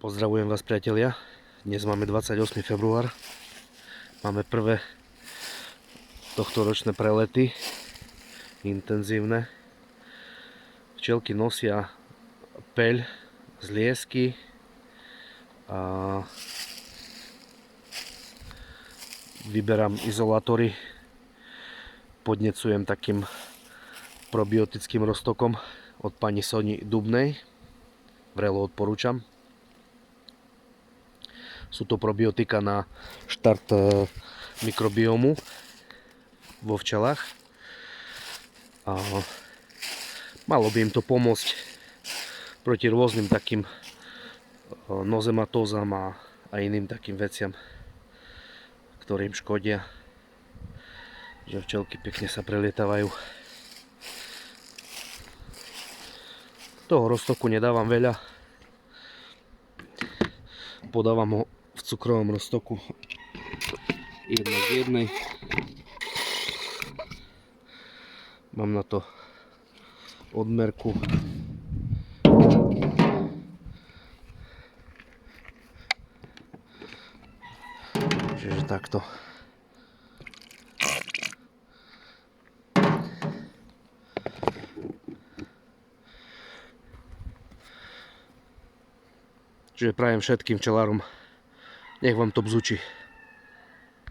Pozdravujem vás, priatelia. Dnes máme 28. február. Máme prvé tohtoročné prelety. Intenzívne. Včielky nosia peľ z liesky a vyberám izolátory. Podnecujem takým probiotickým roztokom od pani Soni Dubnej. Vrelo odporúčam. Sú to probiotika na štart mikrobiomu vo včelách. A malo by im to pomôcť proti rôznym takým nozematózam a iným takým veciam, ktorým škodia. Že včelky pekne sa prelietávajú. Toho roztoku nedávam veľa. Podávam ho v cukrovom roztoku 1:1. Mám na to odmerku. Čiže takto. Čiže prajem všetkým včelárom, nech vám to bzučí.